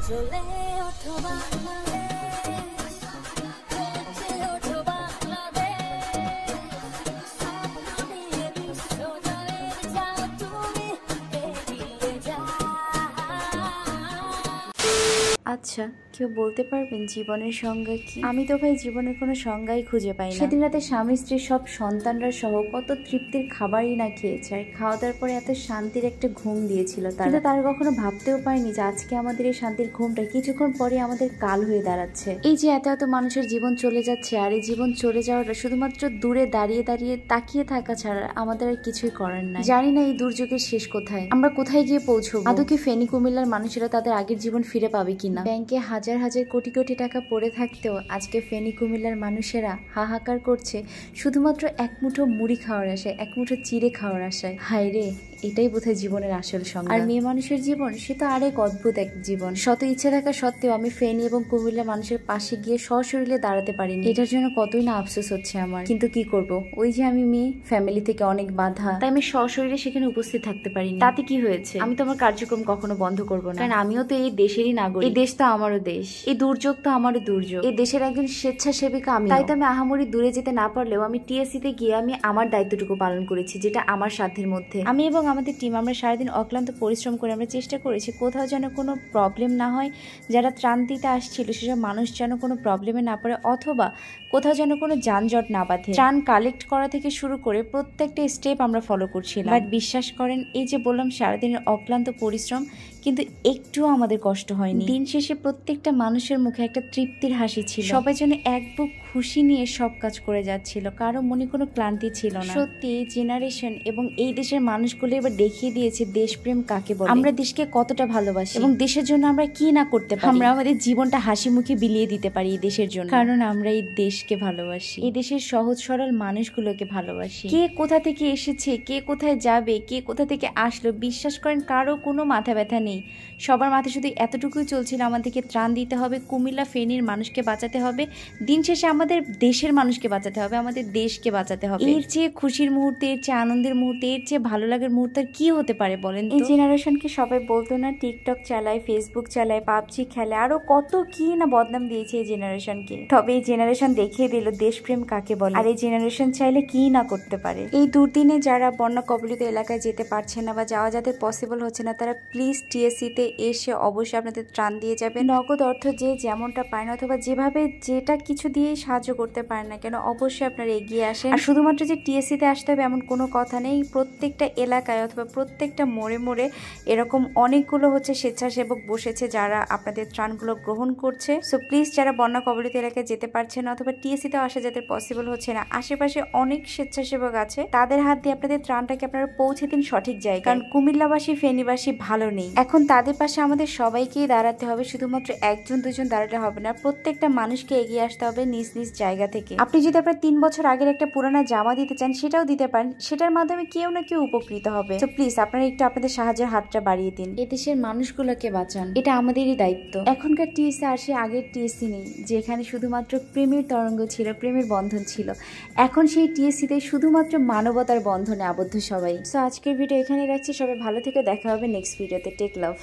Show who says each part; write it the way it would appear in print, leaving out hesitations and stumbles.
Speaker 1: চলে ওঠো বাংলাদেশ, বেঁচে ওঠো বাংলাদেশ, স্বপ্ন নিয়ে বিশ্ব জয়ে যাও তুমি, এগিয়ে যাও।
Speaker 2: আচ্ছা, কেউ বলতে পারবেন জীবনের সংজ্ঞা কি? আমি তো ভাই জীবনের কোনো সংজ্ঞাই খুঁজে পাই না। সেদিন রাতে স্বামী স্ত্রী সব সন্তানরা সহ কত তৃপ্তির খাবারই না খেয়েছে, আর খাওয়া দাওয়ার পরে এত শান্তির একটা ঘুম দিয়েছিল তারা। তারা কখনো ভাবতেও পারেনি যে আজকে আমাদের এই শান্তির ঘুমটা কিছুক্ষণ পরে আমাদের কাল হয়ে দাঁড়াচ্ছে। এই যে এত এত মানুষের জীবন চলে যাচ্ছে, আর এই জীবন চলে যাওয়াটা শুধুমাত্র দূরে দাঁড়িয়ে দাঁড়িয়ে তাকিয়ে থাকা ছাড়া আমাদের আর কিছুই করার নাই। জানি না এই দুর্যোগের শেষ কোথায়, আমরা কোথায় গিয়ে পৌঁছবো। আদৌ কি ফেনী কুমিল্লার মানুষেরা তাদের আগের জীবন ফিরে পাবে কিনা? ব্যাংকে হাজার হাজার কোটি কোটি টাকা পড়ে থাকতেও আজকে ফেনী কুমিল্লার মানুষেরা হাহাকার করছে শুধুমাত্র এক মুঠো মুড়ি খাওয়ার আশায়, এক মুঠো চিড়ে খাওয়ার আশায়। হায় রে, এটাই বোধহয় জীবনের আসল সংজ্ঞা। আর মেয়ে মানুষের জীবন, সে তো আরেক অদ্ভুত এক জীবন। শত ইচ্ছে থাকা সত্ত্বেও আমি ফেনী এবং কুমিল্লা মানুষের পাশে গিয়ে সশরীরে দাঁড়াতে পারিনি। এটার জন্য কতই না আফসোস হচ্ছে আমার, কিন্তু কি করব, ওই যে আমি মেয়ে, ফ্যামিলি থেকে অনেক বাধা, তাই আমি সশরীরে সেখানে উপস্থিত থাকতে পারিনি। তাতে কি হয়েছে, আমি তো আমার কার্যক্রম কখনো বন্ধ করব না, কারণ আমিও তো এই দেশেরই নাগরিক। এই দেশ তো আমারও দেশ, এই দুর্যোগ তো আমারও দুর্যোগ, এই দেশের একজন স্বেচ্ছাসেবিকা আমি। তাই তো আমি আহামরি দূরে যেতে না পারলেও আমি টিএসসি তে গিয়ে আমি আমার দায়িত্বটুকু পালন করেছি, যেটা আমার সাধ্যের মধ্যে। আমি এবং আমাদের টিম আমরা সারাদিন অক্লান্ত পরিশ্রম করে আমরা চেষ্টা করেছি কোথাও যেন কোনো প্রবলেম না হয়, যারা ত্রাণ দিতে আসছিল সেসব মানুষ যেন কোনো প্রবলেমে না পড়ে, অথবা কোথাও যেন কোনো যানজট না বাঁধে। ত্রাণ কালেক্ট করা থেকে শুরু করে প্রত্যেকটা স্টেপ আমরা ফলো করছিলাম। বাট বিশ্বাস করেন, এই যে বললাম সারাদিনের অক্লান্ত পরিশ্রম, কিন্তু একটুও আমাদের কষ্ট হয়নি। দিন শেষে প্রত্যেকটা মানুষের মুখে একটা তৃপ্তির হাসি ছিল, সবাই যেন এক বুক খুশি নিয়ে সব কাজ করে যাচ্ছিল, কারো মনে কোনো ক্লান্তি ছিল না। সত্যি এই জেনারেশন এবং এই দেশের মানুষগুলো এবার দেখিয়ে দিয়েছে দেশপ্রেম কাকে বলে, আমরা দেশকে কতটা ভালোবাসি এবং দেশের জন্য আমরা কি না করতে পারি। আমরা আমাদের জীবনটা হাসি মুখে বিলিয়ে দিতে পারি এই দেশের জন্য, কারণ আমরা এই দেশকে ভালোবাসি, এই দেশের সহজ সরল মানুষগুলোকে ভালোবাসি। কে কোথা থেকে এসেছে, কে কোথায় যাবে, কে কোথা থেকে আসলো, বিশ্বাস করেন কারো কোনো মাথা ব্যথা নেই। সবার মাথায় শুধু এতটুকুই চলছিল, আমাদেরকে ত্রাণ দিতে হবে, কুমিল্লা ফেনীর মানুষকে বাঁচাতে হবে, দিন শেষে আমাদের দেশের মানুষকে বাঁচাতে হবে, আমাদের দেশকে বাঁচাতে হবে। এর চেয়ে খুশির মুহূর্তে, এর চেয়ে আনন্দের মুহূর্তে, এর চেয়ে ভালো লাগার মুহূর্তে কি হতে পারে বলেন? এই জেনারেশনকে সবাই বলতো না টিকটক চালায়, ফেসবুক চালায়, পাবজি খেলে, আরো কত কি না বদনাম দিয়েছে এই জেনারেশনকে। তবে এই জেনারেশন দেখিয়ে দিল দেশপ্রেম কাকে বলে, আর এই জেনারেশন চাইলে কি না করতে পারে। এই দুর্দিনে যারা বন্যা কবলিত এলাকায় যেতে পারছে না বা যাওয়া যাদের পসিবল হচ্ছে না, তারা প্লিজ টিএসসি তে এসে অবশ্যই আপনাদের ত্রাণ দিয়ে যাবেন। নগদ অর্থ যে যেমনটা পায় না, অথবা যেভাবে যেটা কিছু দিয়ে সাহায্য করতে পারেন না কেন, অবশ্যই আপনারা এগিয়ে আসেন। আর শুধুমাত্র যে টিএসসি তে আসতে হবে এমন কোনো কথা নেই, প্রত্যেকটা এলাকায় অথবা প্রত্যেকটা মোড়ে মোড়ে এরকম অনেকগুলো স্বেচ্ছাসেবক বসেছে যারা আপনাদের ত্রাণগুলো গ্রহণ করছে। সো প্লিজ যারা বন্যা কবলিত এলাকায় যেতে পারছে না অথবা টিএসসি তে আসা যাদের পসিবল হচ্ছে না, আশেপাশে অনেক স্বেচ্ছাসেবক আছে, তাদের হাত দিয়ে আপনাদের ত্রাণটাকে আপনারা পৌঁছে দিন সঠিক জায়গায়। কারণ কুমিল্লাবাসী ফেনীবাসী ভালো নেই, এখন তাদের পাশে আমাদের সবাইকেই দাঁড়াতে হবে, শুধুমাত্র একজন দুজন দাঁড়াতে হবে না, প্রত্যেকটা মানুষকে এগিয়ে আসতে হবে নিজ নিজ জায়গা থেকে। আপনি যদি আপনার 3 বছর আগের একটা পুরানা জামা দিতে চান, সেটাও দিতে পারেন, সেটার মাধ্যমে কেউ না কেউ উপকৃত হবে। তো প্লিজ আপনারা একটু আপনাদের সাহায্যের হাতটা বাড়িয়ে দিন, এদেশের মানুষগুলোকে বাঁচান, এটা আমাদেরই দায়িত্ব। এখনকার টিএসসি আসে, আগের টিএসসি নেই, যেখানে শুধুমাত্র প্রেমের তরঙ্গ ছিল, প্রেমের বন্ধন ছিল, এখন সেই টিএসসিতে শুধুমাত্র মানবতার বন্ধনে আবদ্ধ সবাই। সো আজকের ভিডিও এখানে রাখছি, সবাই ভালো থেকে দেখা হবে নেক্সট ভিডিওতে। টেক লাভ।